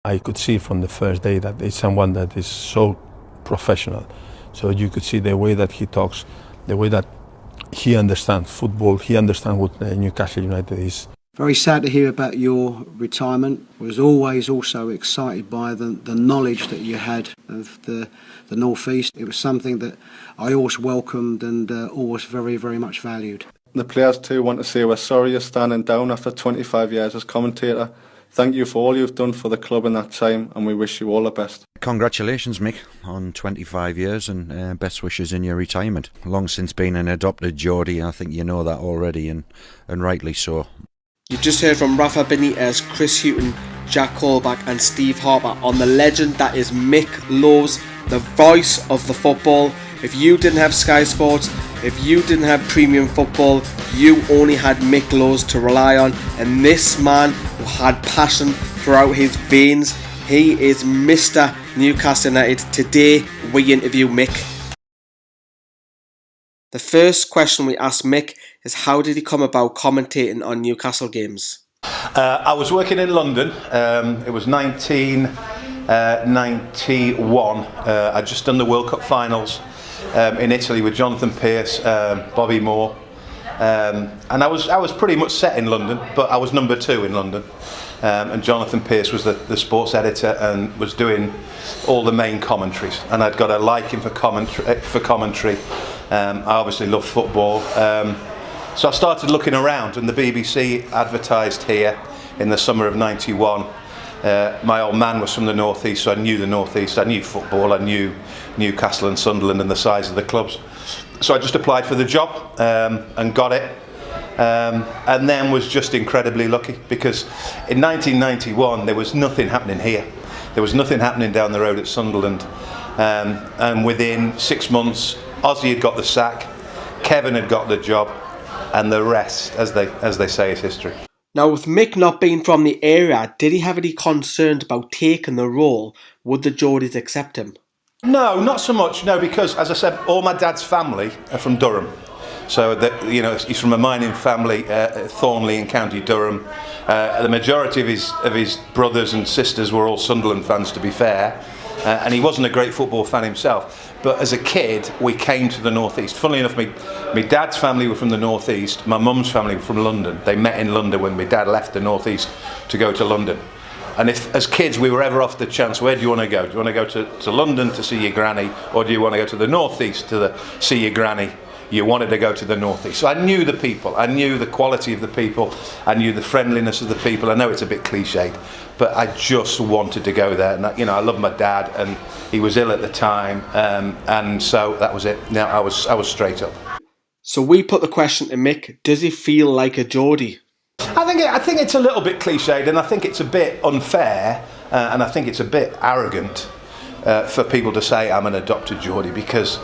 I could see from the first day that it's someone that is so professional. So you could see the way that he talks, the way that he understands football, he understands what Newcastle United is. Very sad to hear about your retirement. Was always also excited by the knowledge that you had of the North East. It was something that I always welcomed and always very, very much valued. The players too want to say we're sorry you're standing down after 25 years as commentator. Thank you for all you've done for the club in that time, and we wish you all the best. Congratulations, Mick, on 25 years, and best wishes in your retirement. Long since been an adopted Geordie, I think you know that already, and rightly so. You've just heard from Rafa Benitez, Chris Hughton, Jack Colback and Steve Harper on the legend that is Mick Lowes, the voice of the football. If you didn't have Sky Sports, if you didn't have premium football, you only had Mick Lowes to rely on, and this man had passion throughout his veins. He is Mr. Newcastle United. Today we interview Mick. The first question we asked Mick is, how did he come about commentating on Newcastle games? I was working in London. It was 1991. I'd just done the World Cup finals in Italy with Jonathan Pearce, Bobby Moore, and I was pretty much set in London, but I was number 2 in London. And Jonathan Pearce was the sports editor and was doing all the main commentaries, and I'd got a liking for commentary. I obviously love football, so I started looking around, and the BBC advertised here in the summer of '91. My old man was from the North East, so I knew the North East, I knew football, I knew Newcastle and Sunderland and the size of the clubs. So I just applied for the job and got it. And then was just incredibly lucky, because in 1991 there was nothing happening here. There was nothing happening down the road at Sunderland, and within 6 months Ozzy had got the sack, Kevin had got the job, and the rest, as they say, is history. Now, with Mick not being from the area, did he have any concerns about taking the role? Would the Geordies accept him? No, not so much, no, because as I said, all my dad's family are from Durham. So that, you know, he's from a mining family, Thornley in County Durham. The majority of his brothers and sisters were all Sunderland fans, to be fair, and he wasn't a great football fan himself. But as a kid, we came to the North East. Funnily enough, my dad's family were from the North East. My mum's family were from London. They met in London when my dad left the North East to go to London. And if, as kids, we were ever offered the chance, where do you want to go? Do you want to go to London to see your granny, or do you want to go to the North East to see your granny? You wanted to go to the North East. So I knew the people, I knew the quality of the people, I knew the friendliness of the people. I know it's a bit cliched, but I just wanted to go there. And I love my dad, and he was ill at the time, and so that was it. Now I was straight up. So we put the question to Mick: does he feel like a Geordie? I think it's a little bit cliched, and I think it's a bit unfair, and I think it's a bit arrogant for people to say I'm an adopted Geordie, because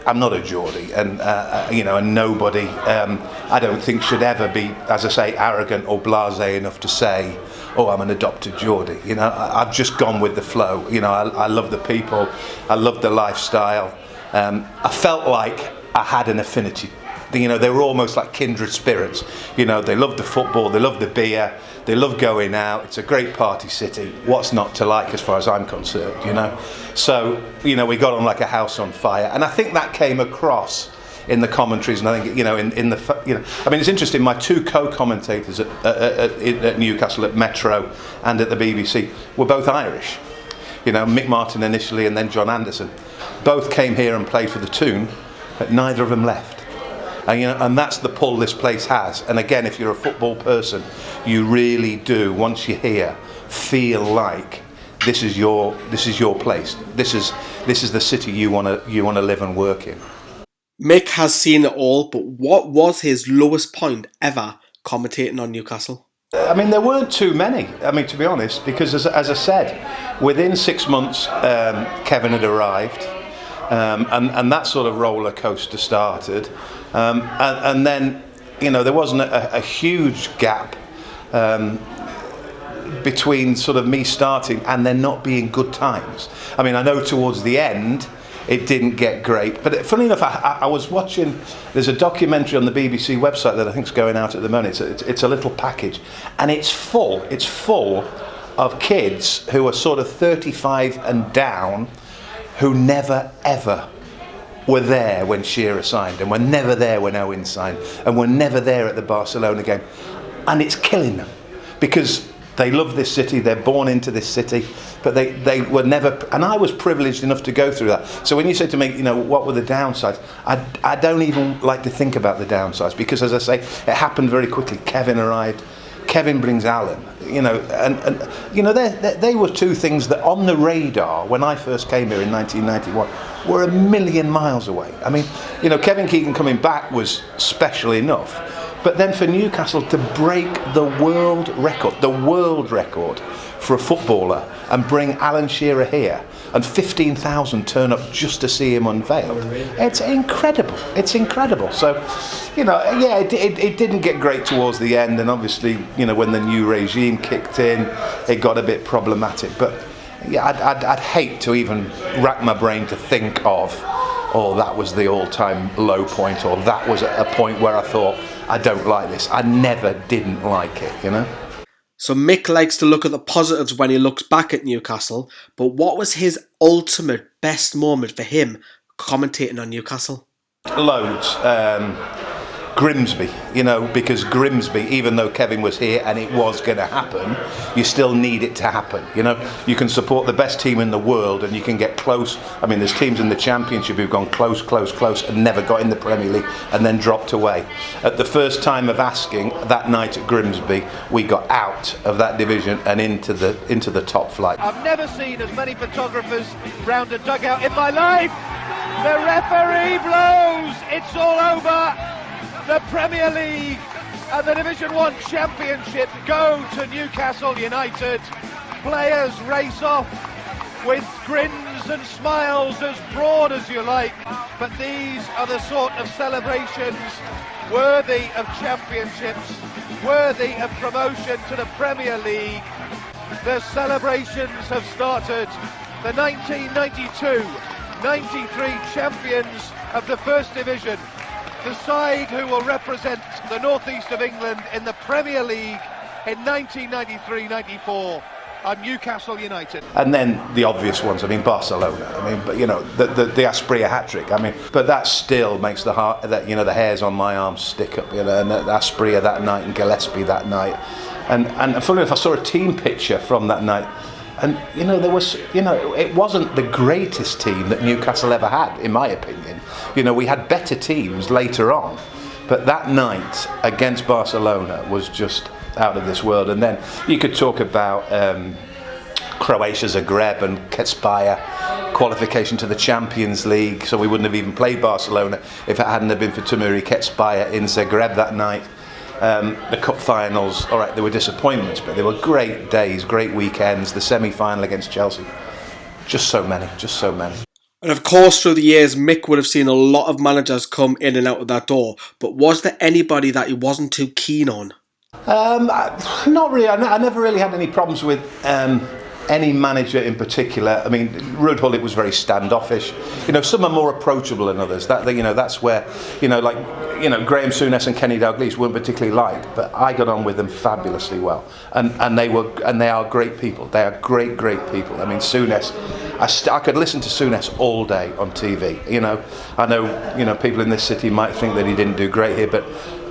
I'm not a Geordie, and and nobody, I don't think, should ever be, as I say, arrogant or blasé enough to say, oh, I'm an adopted Geordie. I've just gone with the flow. I love the people, I love the lifestyle. I felt like I had an affinity. They were almost like kindred spirits. They love the football, they love the beer, they love going out. It's a great party city. What's not to like, as far as I'm concerned? So we got on like a house on fire, and I think that came across in the commentaries. And I think it's interesting. My 2 co-commentators at Newcastle, at Metro, and at the BBC were both Irish. Mick Martin initially, and then John Anderson. Both came here and played for the Toon, but neither of them left. And that's the pull this place has. And again, if you're a football person, you really do, once you're here, feel like this is your place. This is the city you want to live and work in. Mick has seen it all, but what was his lowest point ever commentating on Newcastle? There weren't too many. To be honest, because as I said, within 6 months, Kevin had arrived, and that sort of roller coaster started. And then, there wasn't a huge gap between sort of me starting and there not being good times. I know towards the end it didn't get great, but funny enough, I was watching, there's a documentary on the BBC website that I think is going out at the moment. It's a little package, and it's full of kids who are sort of 35 and down, who never ever were there when Shearer signed, and were never there when Owen signed, and were never there at the Barcelona game. And it's killing them, because they love this city, they're born into this city, but they were never, and I was privileged enough to go through that. So when you say to me, what were the downsides, I don't even like to think about the downsides, because as I say, it happened very quickly. Kevin arrived, Kevin brings Alan, they were two things that on the radar when I first came here in 1991 were a million miles away. I mean, Kevin Keegan coming back was special enough, but then for Newcastle to break the world record for a footballer and bring Alan Shearer here, and 15,000 turn up just to see him unveiled. It's incredible. It's incredible. So, it didn't get great towards the end, and obviously, when the new regime kicked in, it got a bit problematic. But yeah, I'd hate to even rack my brain to think of, that was the all-time low point, or that was a point where I thought, I don't like this. I never didn't like it, So Mick likes to look at the positives when he looks back at Newcastle, but what was his ultimate best moment for him commentating on Newcastle? Loads. Grimsby, because Grimsby, even though Kevin was here and it was going to happen, you still need it to happen. You can support the best team in the world and you can get close. I mean, there's teams in the Championship who've gone close and never got in the Premier League and then dropped away. At the first time of asking, that night at Grimsby, we got out of that division and into the top flight. I've never seen as many photographers round a dugout in my life. The referee blows. It's all over. The Premier League and the Division 1 Championship go to Newcastle United. Players race off with grins and smiles as broad as you like, but these are the sort of celebrations worthy of championships, worthy of promotion to the Premier League. The celebrations have started. The 1992-93 champions of the First Division, the side who will represent the northeast of England in the Premier League in 1993-94 are Newcastle United. And then the obvious ones, Barcelona. But the Asprilla hat-trick. But that still makes the hairs on my arms stick up. And Asprilla that night and Gillespie that night. And funny enough, I saw a team picture from that night. And there was, it wasn't the greatest team that Newcastle ever had, in my opinion. We had better teams later on, but that night against Barcelona was just out of this world. And then you could talk about Croatia, Zagreb and Ketspaya, qualification to the Champions League, so we wouldn't have even played Barcelona if it hadn't have been for Timuri Ketspaya in Zagreb that night. The cup finals, all right, there were disappointments, but they were great days, great weekends. The semi-final against Chelsea, just so many. And of course, through the years, Mick would have seen a lot of managers come in and out of that door, but was there anybody that he wasn't too keen on? Not really. I never really had any problems with any manager in particular. Ruud Gullit was very standoffish. Some are more approachable than others. That's where, Graham Souness and Kenny Dalglish weren't particularly liked, but I got on with them fabulously well. And they are great people. They are great people. Souness, I could listen to Souness all day on TV. I know, people in this city might think that he didn't do great here, but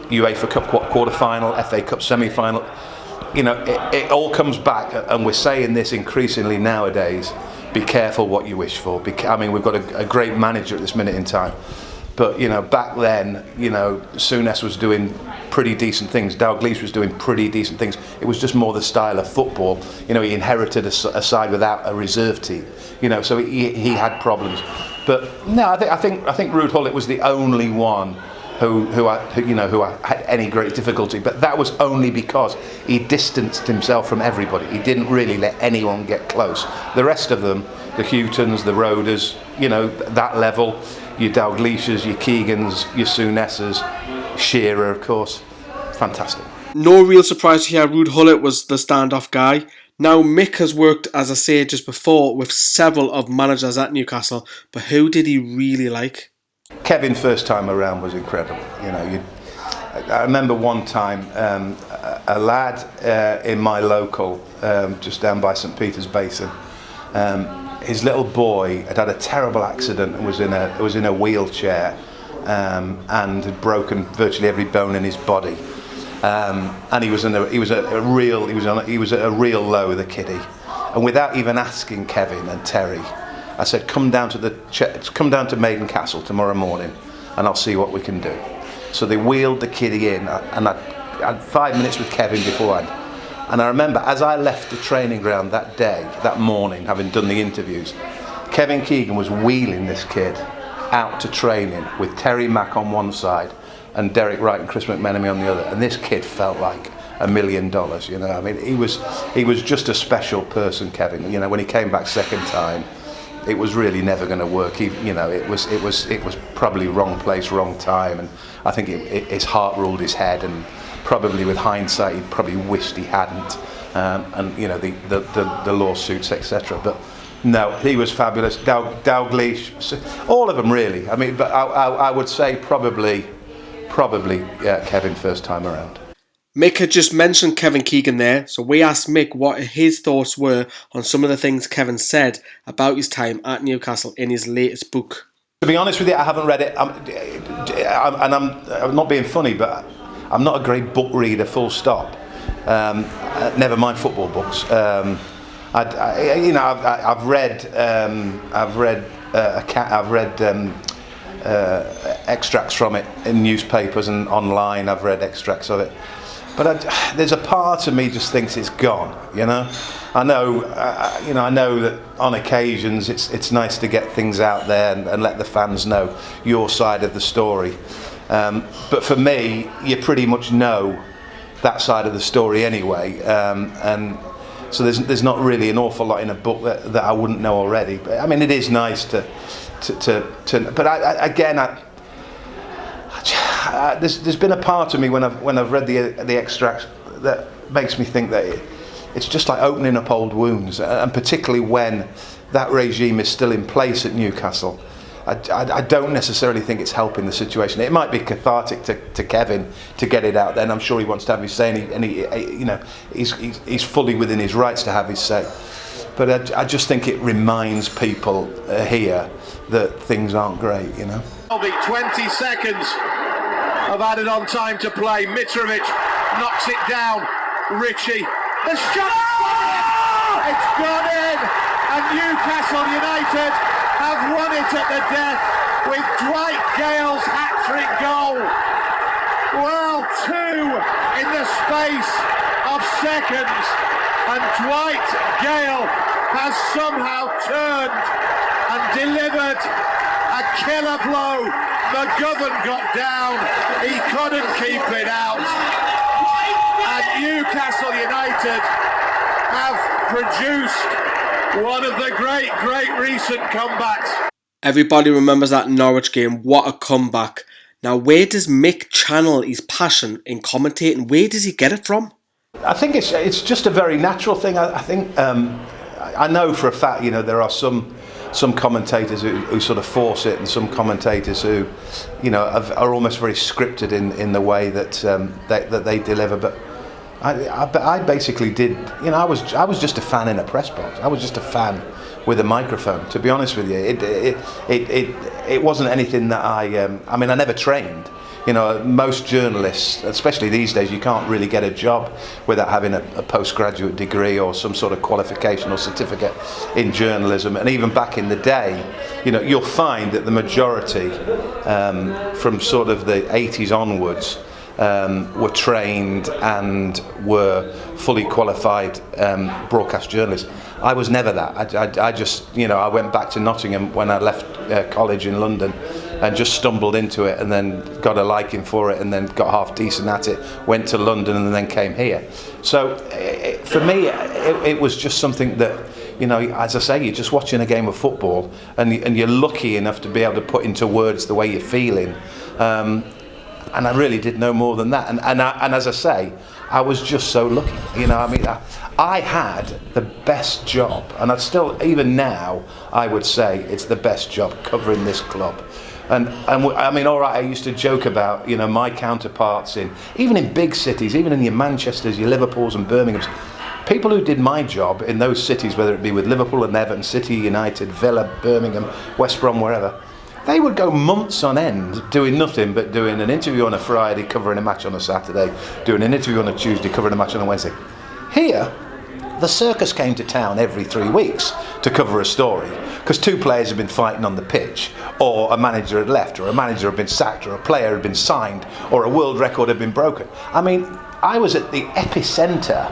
UEFA Cup quarter-final, FA Cup semi-final, it all comes back, and we're saying this increasingly nowadays, be careful what you wish for. We've got a great manager at this minute in time, but back then, Souness was doing pretty decent things, Dalglish was doing pretty decent things. It was just more the style of football. He inherited a side without a reserve team, so he had problems. But no, I think Ruud Gullit was the only one who had any great difficulty, but that was only because he distanced himself from everybody. He didn't really let anyone get close. The rest of them, the Hutons, the Roders, that level, your Dalglishes, your Keegans, your Souness's, Shearer, of course, fantastic. No real surprise here, Ruud Gullit was the standoff guy. Now, Mick has worked, as I said just before, with several of managers at Newcastle, but who did he really like? Kevin first time around was incredible. I remember one time a lad in my local, just down by St Peter's Basin, his little boy had had a terrible accident and was in a wheelchair and had broken virtually every bone in his body, and he was at a real low, the kiddie, and without even asking Kevin and Terry, I said, come down to Maiden Castle tomorrow morning and I'll see what we can do. So they wheeled the kiddie in, and I had 5 minutes with Kevin beforehand. And I remember as I left the training ground that morning, having done the interviews, Kevin Keegan was wheeling this kid out to training with Terry Mack on one side and Derek Wright and Chris McMenemy on the other. And this kid felt like $1 million, you know. I mean, he was just a special person, Kevin. You know, when he came back second time, it was really never going to work. It was probably wrong place, wrong time, and I think his heart ruled his head, and probably with hindsight, he probably wished he hadn't. And you know, the lawsuits, etc. But no, he was fabulous. Dalglish, all of them really. I mean, but I would say probably Kevin first time around. Mick had just mentioned Kevin Keegan there, so we asked Mick what his thoughts were on some of the things Kevin said about his time at Newcastle in his latest book. To be honest with you, I haven't read it, and I'm not being funny, but I'm not a great book reader, full stop. Never mind football books. I've read extracts from it in newspapers and online. I've read extracts of it. But there's a part of me just thinks it's gone, you know. I know that on occasions it's nice to get things out there and let the fans know your side of the story. But for me, you pretty much know that side of the story anyway, and so there's not really an awful lot in a book that I wouldn't know already. But I mean, it is nice to. But there's been a part of me when I've read the extracts that makes me think that it's just like opening up old wounds, and particularly when that regime is still in place at Newcastle. I don't necessarily think it's helping the situation. It might be cathartic to Kevin to get it out there, and I'm sure he wants to have his say, and he's fully within his rights to have his say. But I just think it reminds people here that things aren't great, you know. 20 seconds of added on time to play. Mitrovic knocks it down. Richie, the shot! It's gone in! And Newcastle United have won it at the death with Dwight Gale's hat-trick goal. Well, 2 in the space of seconds, and Dwight Gale has somehow turned and delivered a killer blow. McGovern got down, he couldn't keep it out, and Newcastle United have produced one of the great recent comebacks. Everybody remembers that Norwich game. What a comeback. Now, where does Mick channel his passion in commentating? Where does he get it from? I think it's just a very natural thing. I think I know for a fact, you know, there are some commentators who sort of force it, and some commentators who, you know, are almost very scripted in the way that they deliver. But I basically did, you know, I was just a fan in a press box. I was just a fan with a microphone. To be honest with you, it wasn't anything that I mean, I never trained. You know, most journalists, especially these days, you can't really get a job without having a postgraduate degree or some sort of qualification or certificate in journalism. And even back in the day, you know, you'll find that the majority, from sort of the 80s onwards, were trained and were fully qualified broadcast journalists. I was never that. I just, you know, I went back to Nottingham when I left college in London, and just stumbled into it, and then got a liking for it, and then got half decent at it, went to London, and then came here. So for me, it was just something that, you know, as I say, you're just watching a game of football, and you're lucky enough to be able to put into words the way you're feeling. And I really did no more than that. And as I say, I was just so lucky. You know, I mean, I had the best job, and I'd still, even now, I would say it's the best job covering this club. And I mean, all right, I used to joke about, you know, my counterparts even in big cities, even in your Manchesters, your Liverpools and Birminghams, people who did my job in those cities, whether it be with Liverpool and Everton, City, United, Villa, Birmingham, West Brom, wherever, they would go months on end doing nothing but doing an interview on a Friday, covering a match on a Saturday, doing an interview on a Tuesday, covering a match on a Wednesday. Here, the circus came to town every 3 weeks to cover a story because 2 players had been fighting on the pitch, or a manager had left, or a manager had been sacked, or a player had been signed, or a world record had been broken. I mean, I was at the epicentre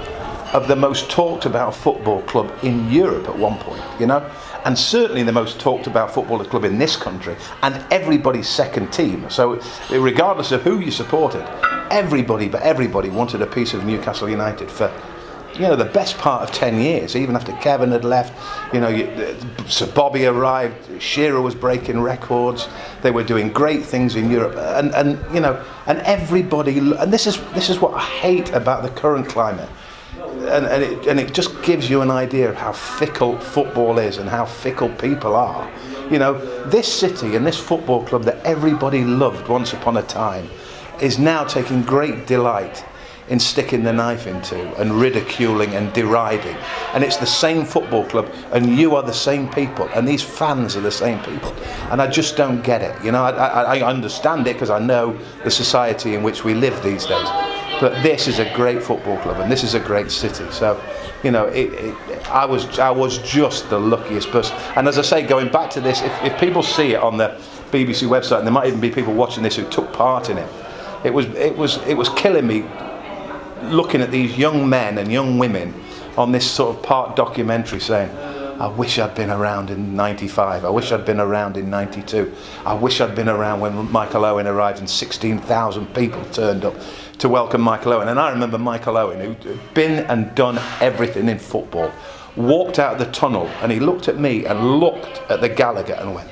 of the most talked about football club in Europe at one point, you know, and certainly the most talked about football club in this country, and everybody's second team. So regardless of who you supported, everybody wanted a piece of Newcastle United for, you know, the best part of 10 years, even after Kevin had left. You know, Sir Bobby arrived, Shearer was breaking records, they were doing great things in Europe, and you know, and everybody, and this is what I hate about the current climate, and it just gives you an idea of how fickle football is and how fickle people are. You know, this city and this football club that everybody loved once upon a time is now taking great delight in sticking the knife into and ridiculing and deriding. And it's the same football club, and you are the same people, and these fans are the same people. And I just don't get it. You know, I understand it because I know the society in which we live these days. But this is a great football club, and this is a great city. So, you know, I was just the luckiest person. And as I say, going back to this, if people see it on the BBC website, and there might even be people watching this who took part in it, it was killing me looking at these young men and young women on this sort of part documentary saying, I wish I'd been around in 95, I wish I'd been around in 92, I wish I'd been around when Michael Owen arrived and 16,000 people turned up to welcome Michael Owen. And I remember Michael Owen, who'd been and done everything in football, walked out of the tunnel and he looked at me and looked at the Gallagher and went,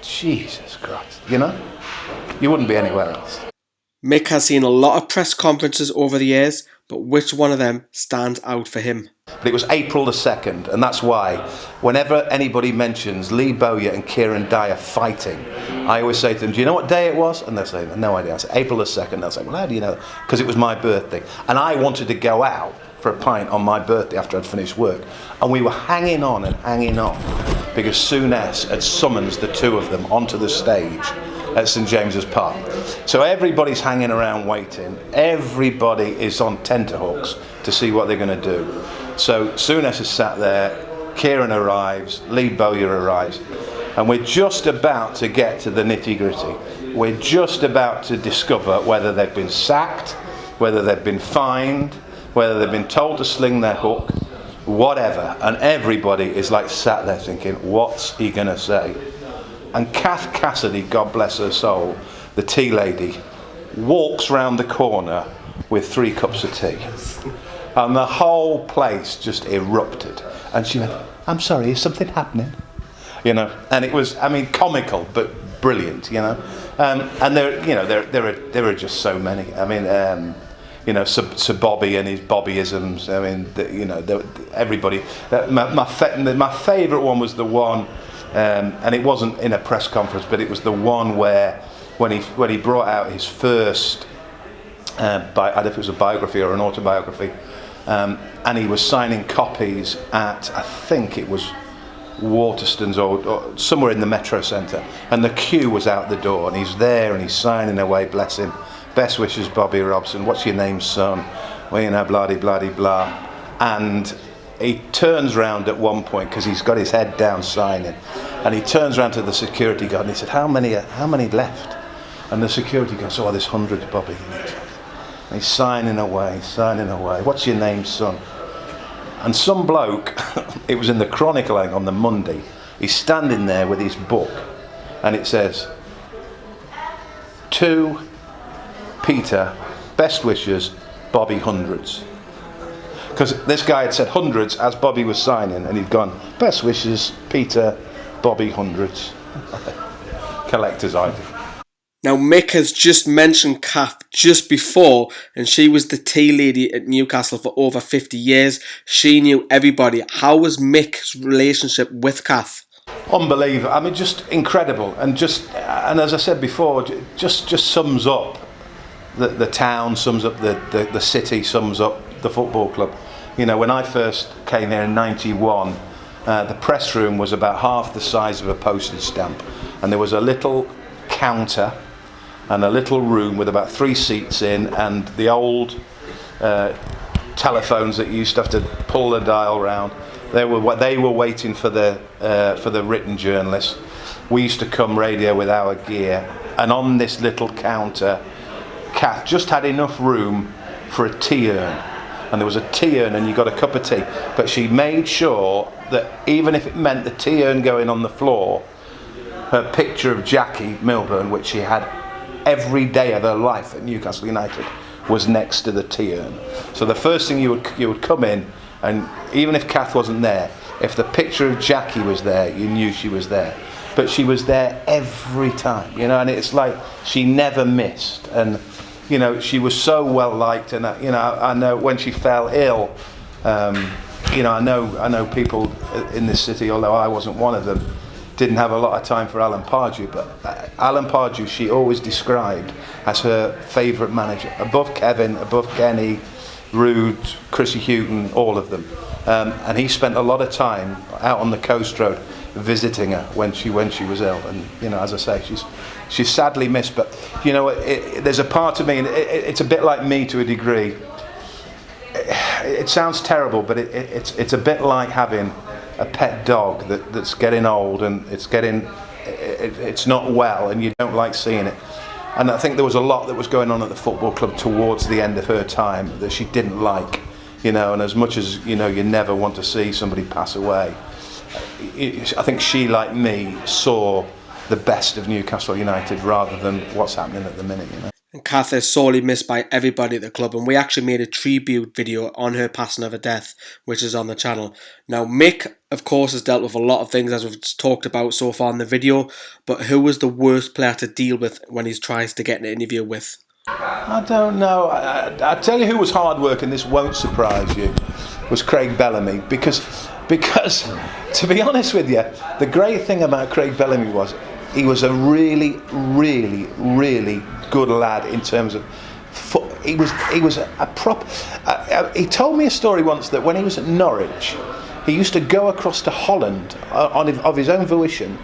Jesus Christ, you know? You wouldn't be anywhere else. Mick has seen a lot of press conferences over the years, but which one of them stands out for him? But it was April the 2nd, and that's why whenever anybody mentions Lee Bowyer and Kieran Dyer fighting, I always say to them, do you know what day it was? And they'll say, no idea. I say, April the 2nd. They'll say, well, how do you know? Because it was my birthday. And I wanted to go out for a pint on my birthday after I'd finished work. And we were hanging on because Souness had summoned the 2 of them onto the stage at St James's Park. So everybody's hanging around waiting. Everybody is on tenterhooks to see what they're going to do. So Souness is sat there, Kieran arrives, Lee Bowyer arrives, and we're just about to get to the nitty-gritty. We're just about to discover whether they've been sacked, whether they've been fined, whether they've been told to sling their hook, whatever. And everybody is like sat there thinking, what's he going to say? And Kath Cassidy, God bless her soul, the tea lady, walks round the corner with 3 cups of tea. And the whole place just erupted. And she went, I'm sorry, is something happening? You know, and it was, I mean, comical, but brilliant, you know. And there are just so many. I mean, you know, Sir Bobby and his Bobbyisms. I mean, you know, everybody. My favourite one was the one, and it wasn't in a press conference, but it was the one where when he brought out his first, I don't know if it was a biography or an autobiography, and he was signing copies at, I think it was Waterstones or somewhere in the Metro Centre, and the queue was out the door, and he's there and he's signing away, bless him. Best wishes, Bobby Robson. What's your name, son? Well, you know, blah-de-blah-de-blah. And he turns round at one point, because he's got his head down signing, and he turns round to the security guard and he said, how many left? And the security guard said, oh, there's hundreds, Bobby. And he's signing away. What's your name, son? And some bloke, it was in the Chronicle on the Monday, he's standing there with his book, and it says, to Peter, best wishes, Bobby hundreds. Because this guy had said hundreds as Bobby was signing, and he'd gone, best wishes, Peter, Bobby hundreds. Collector's item. Now, Mick has just mentioned Kath just before, and she was the tea lady at Newcastle for over 50 years. She knew everybody. How was Mick's relationship with Kath? Unbelievable. I mean, just incredible, and as I said before, just sums up the town, sums up the city, sums up the football club. You know, when I first came here in '91, the press room was about half the size of a postage stamp, and there was a little counter and a little room with about 3 seats in, and the old telephones that you used to have to pull the dial round. They were waiting for the written journalists. We used to come radio with our gear, and on this little counter, Kath just had enough room for a tea urn, and there was a tea urn, and you got a cup of tea. But she made sure that even if it meant the tea urn going on the floor, her picture of Jackie Milburn, which she had every day of her life at Newcastle United, was next to the tea urn. So the first thing you would come in, and even if Kath wasn't there, if the picture of Jackie was there, you knew she was there. But she was there every time, you know, and it's like she never missed. And, you know, she was so well liked. And, you know, I know when she fell ill, you know, I know people in this city, although I wasn't one of them, didn't have a lot of time for Alan Pardew. But Alan Pardew, she always described as her favourite manager, above Kevin, above Kenny, Rude, Chrissy Hughton, all of them, and he spent a lot of time out on the coast road visiting her when she was ill. And, you know, as I say, she's sadly missed. But, you know, there's a part of me, and it's a bit like me to a degree. It sounds terrible, but it's a bit like having a pet dog that's getting old, and it's not well, and you don't like seeing it. And I think there was a lot that was going on at the football club towards the end of her time that she didn't like, you know, and as much as, you know, you never want to see somebody pass away, I think she, like me, saw the best of Newcastle United rather than what's happening at the minute, you know. And Kath is sorely missed by everybody at the club, and we actually made a tribute video on her passing of her death, which is on the channel. Now, Mick, of course, has dealt with a lot of things, as we've talked about so far in the video, but who was the worst player to deal with when he tries to get an interview with? I don't know. I tell you who was hard work, and this won't surprise you, was Craig Bellamy, because to be honest with you, the great thing about Craig Bellamy was he was a really, really, really good lad in terms of he was a proper. He told me a story once that when he was at Norwich, he used to go across to Holland of his own volition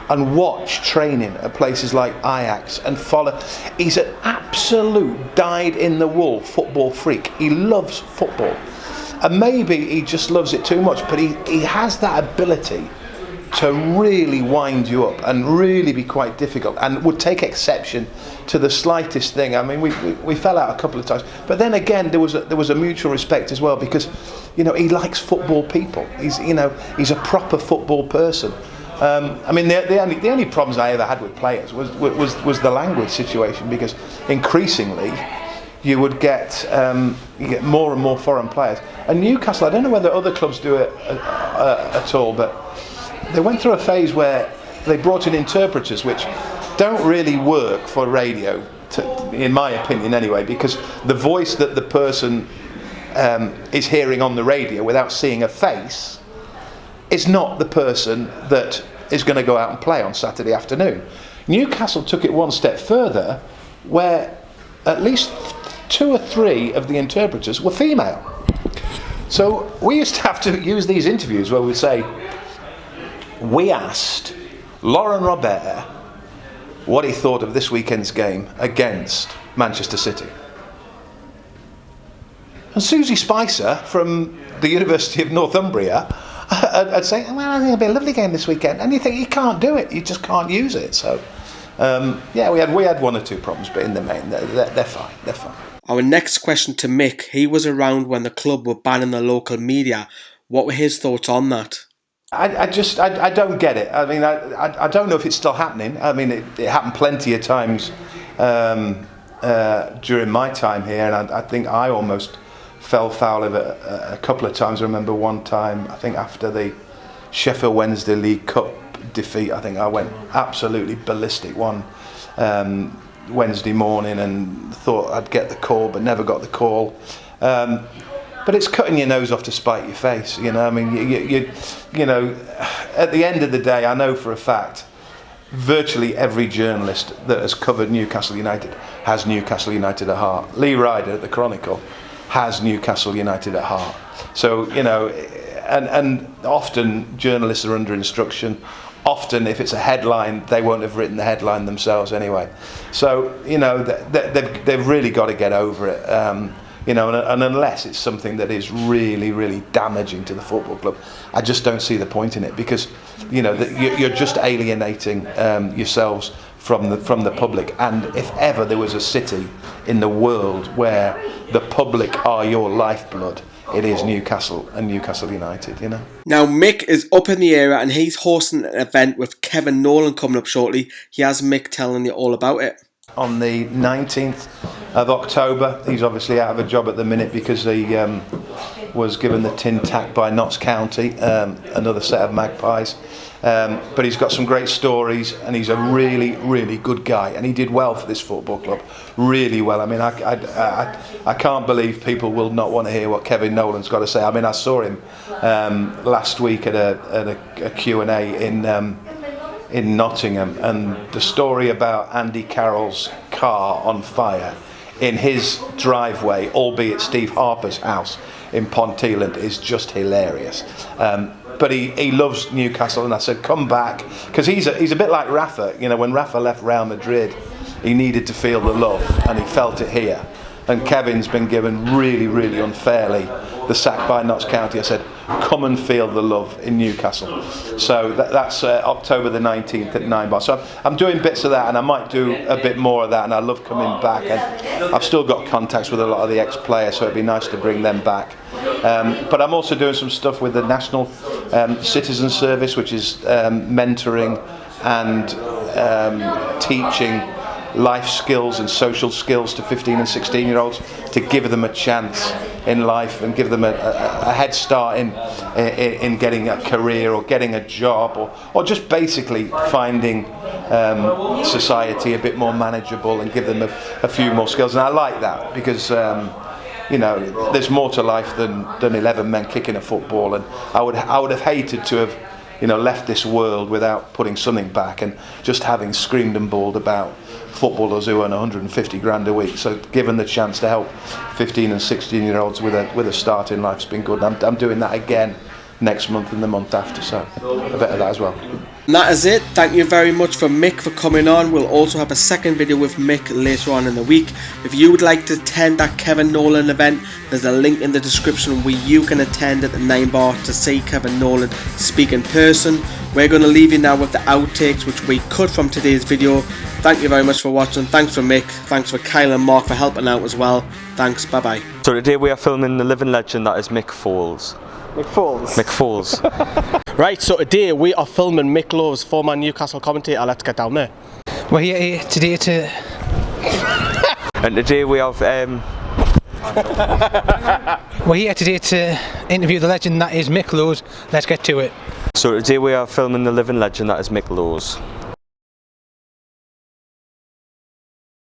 and watch training at places like Ajax and follow. He's an absolute dyed-in-the-wool football freak. He loves football, and maybe he just loves it too much. But he has that ability to really wind you up and really be quite difficult, and would take exception to the slightest thing. I mean, we fell out a couple of times, but then again there was a mutual respect as well, because, you know, he likes football people. He's a proper football person. I mean, the only problems I ever had with players was the language situation, because increasingly you get more and more foreign players. And Newcastle, I don't know whether other clubs do it at all, but they went through a phase where they brought in interpreters, which don't really work for radio, in my opinion anyway, because the voice that the person is hearing on the radio without seeing a face is not the person that is going to go out and play on Saturday afternoon. Newcastle took it one step further, where at least 2 or 3 of the interpreters were female. So we used to have to use these interviews where we'd say, we asked Laurent Robert what he thought of this weekend's game against Manchester City. And Susie Spicer from the University of Northumbria I'd say, well, I think it'll be a lovely game this weekend. And you think, you can't do it, you just can't use it. So, yeah, we had 1 or 2 problems, but in the main, they're fine. Our next question to Mick. He was around when the club were banning the local media. What were his thoughts on that? I don't get it. I mean, I don't know if it's still happening. I mean, it happened plenty of times during my time here, and I think I almost fell foul of it a couple of times. I remember one time, I think after the Sheffield Wednesday League Cup defeat, I think I went absolutely ballistic one Wednesday morning and thought I'd get the call, but never got the call. But it's cutting your nose off to spite your face, you know. I mean, you know, at the end of the day, I know for a fact, virtually every journalist that has covered Newcastle United has Newcastle United at heart. Lee Ryder at the Chronicle has Newcastle United at heart. So, you know, and often journalists are under instruction. Often, if it's a headline, they won't have written the headline themselves anyway. So, you know, they've really got to get over it. You know, and unless it's something that is really, really damaging to the football club, I just don't see the point in it, because, you know, you're just alienating yourselves from the public. And if ever there was a city in the world where the public are your lifeblood, it is Newcastle and Newcastle United, you know. Now, Mick is up in the area and he's hosting an event with Kevin Nolan coming up shortly. He has Mick telling you all about it. On the 19th of October, he's obviously out of a job at the minute because he was given the tin tack by Notts County, another set of Magpies. But he's got some great stories, and he's a really, really good guy, and he did well for this football club, really well. I mean, I can't believe people will not want to hear what Kevin Nolan's got to say. I mean, I saw him last week at a Q&A in Nottingham, and the story about Andy Carroll's car on fire in his driveway, albeit Steve Harper's house in Ponteland, is just hilarious. But he loves Newcastle, and I said, come back, because he's a bit like Rafa. You know, when Rafa left Real Madrid, he needed to feel the love, and he felt it here. And Kevin's been given really, really unfairly the sack by Notts County. I said, come and feel the love in Newcastle. So that's October the 19th at 9 bar. So I'm doing bits of that, and I might do a bit more of that, and I love coming back. And I've still got contacts with a lot of the ex-players, so it'd be nice to bring them back. But I'm also doing some stuff with the National Citizen Service, which is mentoring and teaching life skills and social skills to 15 and 16 year olds, to give them a chance in life and give them a head start in getting a career or getting a job, or just basically finding society a bit more manageable and give them a few more skills. And I like that because you know, there's more to life than 11 men kicking a football, and I would have hated to have, you know, left this world without putting something back and just having screamed and bawled about footballers who earn 150 grand a week. So given the chance to help 15 and 16 year olds with a start in life's been good. I'm doing that again next month and the month after, so a bit of that as well. And that is it. Thank you very much for Mick for coming on. We'll also have a second video with Mick later on in the week. If you would like to attend that Kevin Nolan event, there's a link in the description where you can attend at the 9 bar to see Kevin Nolan speak in person. We're going to leave you now with the outtakes which we cut from today's video. Thank you very much for watching. Thanks for Mick. Thanks for Kyle and Mark for helping out as well. Thanks. Bye bye. So today we are filming the living legend that is Mick Foles. Mick Foles. Mick Foles. Right, so today we are filming Mick Lowes, former Newcastle commentator. Let's get down there. We're here today to... And today we have... We're here today to interview the legend that is Mick Lowes. Let's get to it. So today we are filming the living legend that is Mick Lowes.